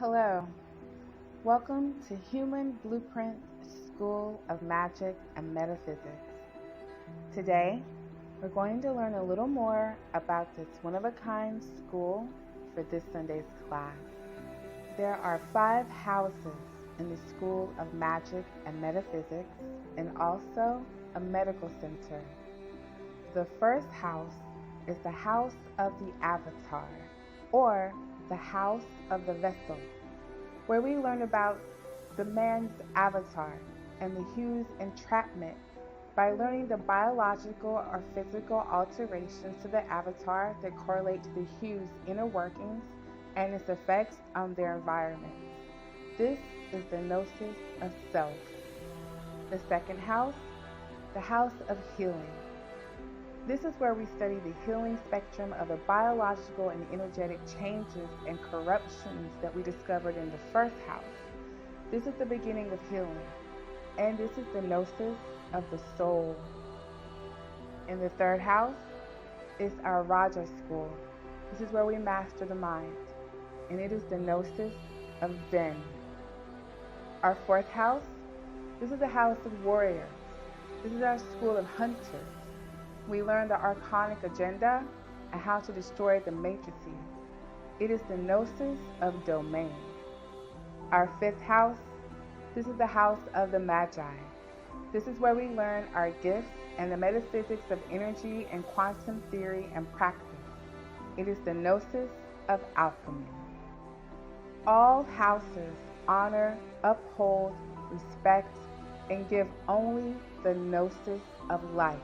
Hello, welcome to Human Blueprint School of Magic and Metaphysics. Today, we're going to learn a little more about this one-of-a-kind school for this Sunday's class. There are 5 houses in the School of Magic and Metaphysics and also a medical center. The first house is the House of the Avatar, or the House of the Vessel, where we learn about the man's avatar and the hue's entrapment by learning the biological or physical alterations to the avatar that correlate to the hue's inner workings and its effects on their environment. This is the gnosis of self. The second house, the House of Healing. This is where we study the healing spectrum of the biological and energetic changes and corruptions that we discovered in the first house. This is the beginning of healing, and this is the gnosis of the soul. In the third house is our Raja school. This is where we master the mind, and it is the gnosis of Zen. Our fourth house, this is the House of Warriors. This is our school of hunters. We learn the archonic agenda and how to destroy the matrices. It is the gnosis of domain. Our fifth house, this is the House of the Magi. This is where we learn our gifts and the metaphysics of energy and quantum theory and practice. It is the gnosis of alchemy. All houses honor, uphold, respect, and give only the gnosis of life.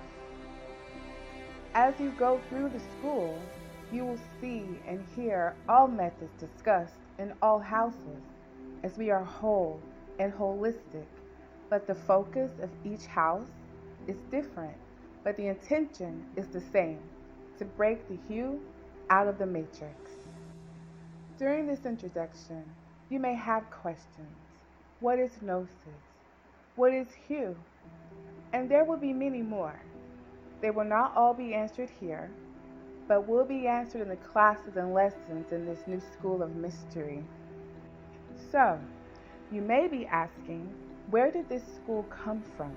As you go through the school, you will see and hear all methods discussed in all houses, as we are whole and holistic, but the focus of each house is different, but the intention is the same, to break the hue out of the matrix. During this introduction, you may have questions. What is gnosis? What is hue? And there will be many more. They will not all be answered here, but will be answered in the classes and lessons in this new school of mystery. So, you may be asking, where did this school come from?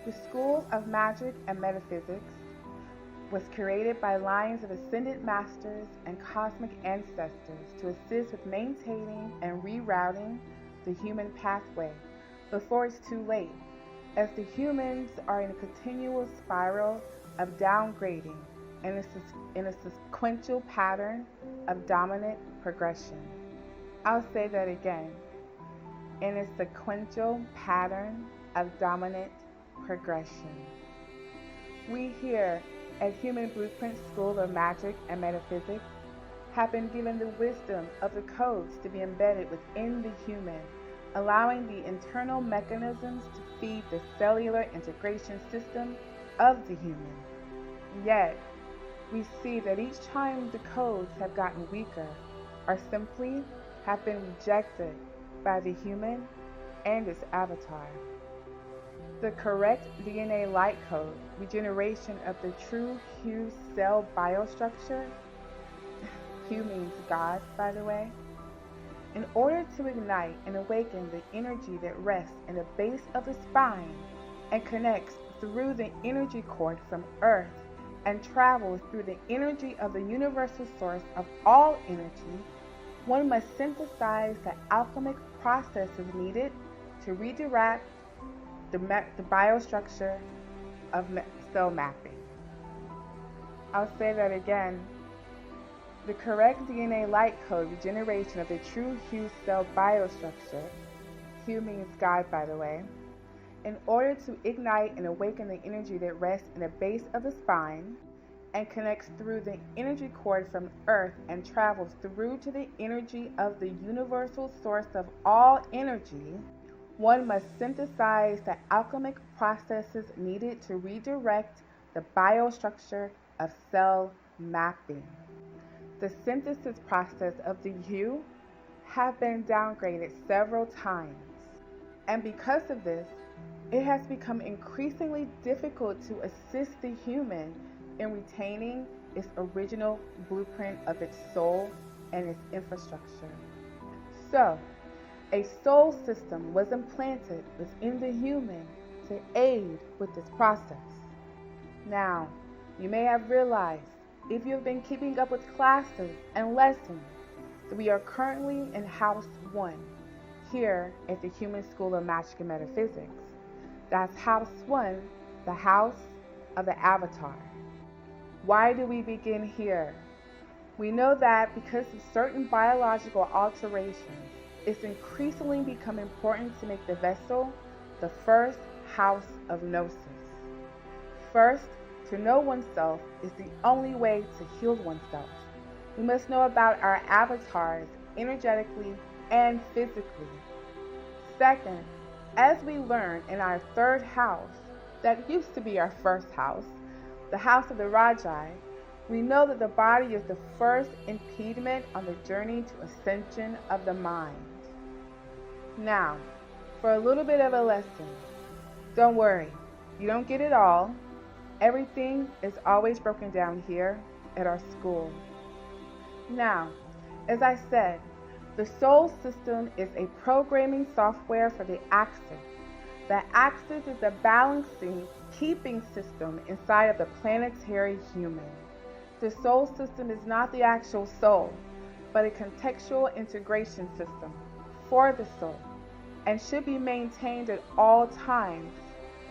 The School of Magic and Metaphysics was created by lines of ascended masters and cosmic ancestors to assist with maintaining and rerouting the human pathway before it's too late, as the humans are in a continual spiral of downgrading and in a sequential pattern of dominant progression. I'll say that again. In a sequential pattern of dominant progression. We here at Human Blueprint School of Magic and Metaphysics have been given the wisdom of the codes to be embedded within the human, allowing the internal mechanisms to feed the cellular integration system of the human. Yet, we see that each time the codes have gotten weaker, or simply have been rejected by the human and its avatar. The correct DNA light code, regeneration of the true hue cell biostructure, hue means God, by the way, in order to ignite and awaken the energy that rests in the base of the spine and connects through the energy cord from Earth and travels through the energy of the universal source of all energy, one must synthesize the alchemic processes needed to redirect the biostructure of cell mapping. I'll say that again. The correct DNA light code regeneration of the true hue cell biostructure, hue means God, by the way, in order to ignite and awaken the energy that rests in the base of the spine and connects through the energy cord from Earth and travels through to the energy of the universal source of all energy, one must synthesize the alchemic processes needed to redirect the biostructure of cell mapping. The synthesis process of the hue have been downgraded several times, and because of this, it has become increasingly difficult to assist the human in retaining its original blueprint of its soul and its infrastructure. So, a soul system was implanted within the human to aid with this process. Now, you may have realized, if you have been keeping up with classes and lessons, that we are currently in House 1 here at the Human School of Magic and Metaphysics. That's House 1, the house of the avatar. Why do we begin here? We know that because of certain biological alterations, it's increasingly become important to make the vessel the first house of gnosis. First, to know oneself is the only way to heal oneself. We must know about our avatars energetically and physically. Second, as we learn in our third house, that used to be our first house, the house of the Rajai, we know that the body is the first impediment on the journey to ascension of the mind. Now, for a little bit of a lesson. Don't worry, you don't get it all. Everything is always broken down here at our school. Now, as I said, the soul system is a programming software for the axis. The axis is the balancing, keeping system inside of the planetary human. The soul system is not the actual soul, but a contextual integration system for the soul, and should be maintained at all times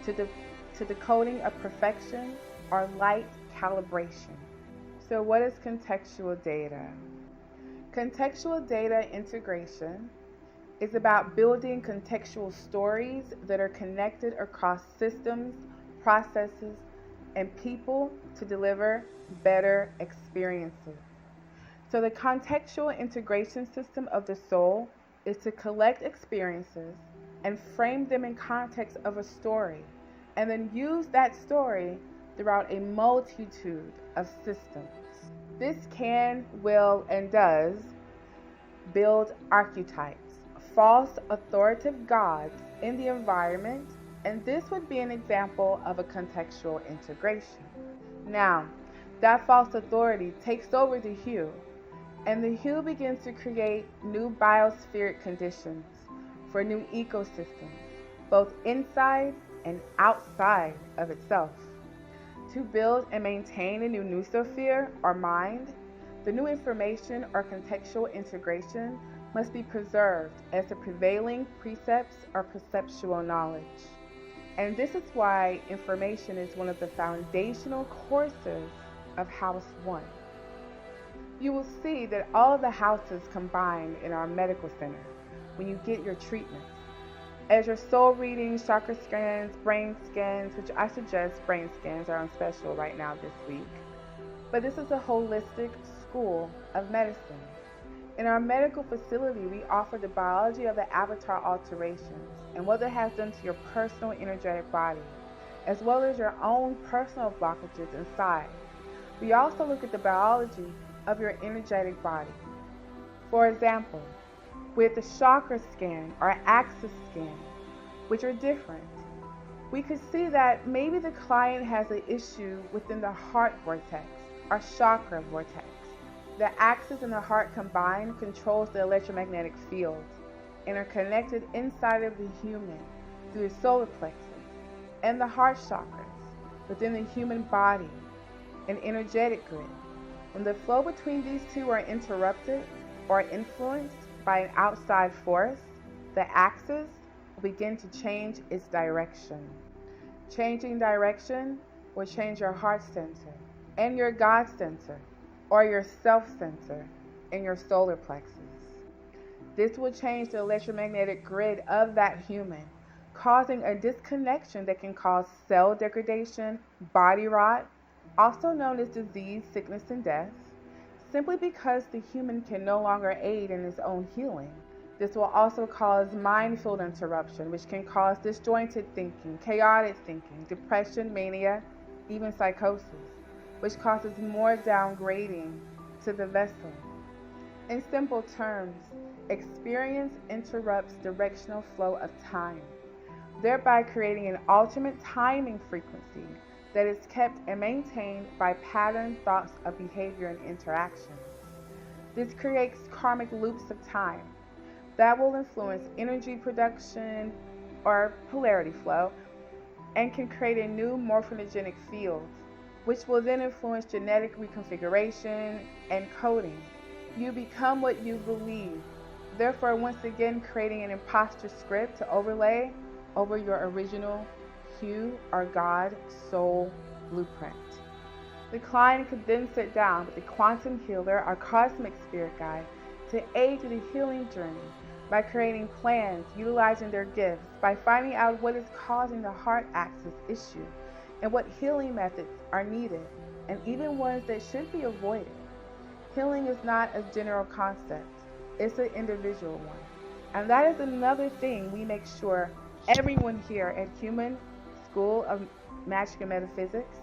to the coding of perfection or light calibration. So what is contextual data? Contextual data integration is about building contextual stories that are connected across systems, processes, and people to deliver better experiences. So the contextual integration system of the soul is to collect experiences and frame them in context of a story, and then use that story throughout a multitude of systems. This can, will, and does build archetypes, false authoritative gods in the environment, and this would be an example of a contextual integration. Now, that false authority takes over the hue, and the hue begins to create new biospheric conditions for new ecosystems, both inside and outside of itself. To build and maintain a new noosphere or mind, the new information or contextual integration must be preserved as the prevailing precepts or perceptual knowledge. And this is why information is one of the foundational courses of House 1. You will see that all of the houses combine in our medical center when you get your treatments. As your soul readings, chakra scans, brain scans, which I suggest brain scans are on special right now this week. But this is a holistic school of medicine. In our medical facility, we offer the biology of the avatar alterations and what it has done to your personal energetic body, as well as your own personal blockages inside. We also look at the biology of your energetic body. For example, with the chakra scan or axis scan, which are different, we could see that maybe the client has an issue within the heart vortex or chakra vortex. The axis and the heart combined controls the electromagnetic field and are connected inside of the human through the solar plexus and the heart chakras within the human body and energetic grid. When the flow between these two are interrupted or influenced by an outside force, the axis will begin to change its direction. Changing direction will change your heart center and your God center, or your self center in your solar plexus. This will change the electromagnetic grid of that human, causing a disconnection that can cause cell degradation, body rot, also known as disease, sickness, and death, simply because the human can no longer aid in his own healing. This will also cause mind field interruption, which can cause disjointed thinking, chaotic thinking, depression, mania, even psychosis, which causes more downgrading to the vessel. In simple terms, experience interrupts directional flow of time, thereby creating an alternate timing frequency that is kept and maintained by patterned thoughts of behavior and interactions. This creates karmic loops of time, that will influence energy production or polarity flow and can create a new morphogenic field, which will then influence genetic reconfiguration and coding. You become what you believe, therefore once again creating an imposter script to overlay over your original hue or God soul blueprint. The client could then sit down with the quantum healer or cosmic spirit guide to aid in the healing journey by creating plans, utilizing their gifts, by finding out what is causing the heart axis issue and what healing methods are needed, and even ones that should be avoided. Healing is not a general concept, it's an individual one. And that is another thing we make sure everyone here at Human School of Magic and Metaphysics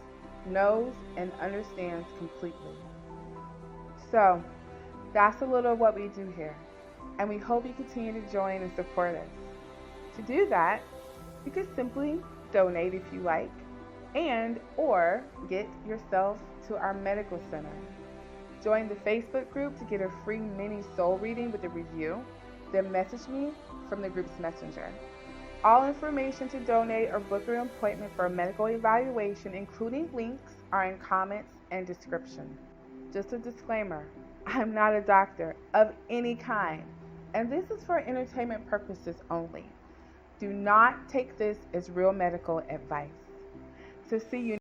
knows and understands completely. So, that's a little of what we do here, and we hope you continue to join and support us. To do that, you could simply donate if you like, and or get yourself to our medical center. Join the Facebook group to get a free mini soul reading with a review, then message me from the group's messenger. All information to donate or book an appointment for a medical evaluation, including links, are in comments and description. Just a disclaimer, I'm not a doctor of any kind, and this is for entertainment purposes only. Do not take this as real medical advice. So see you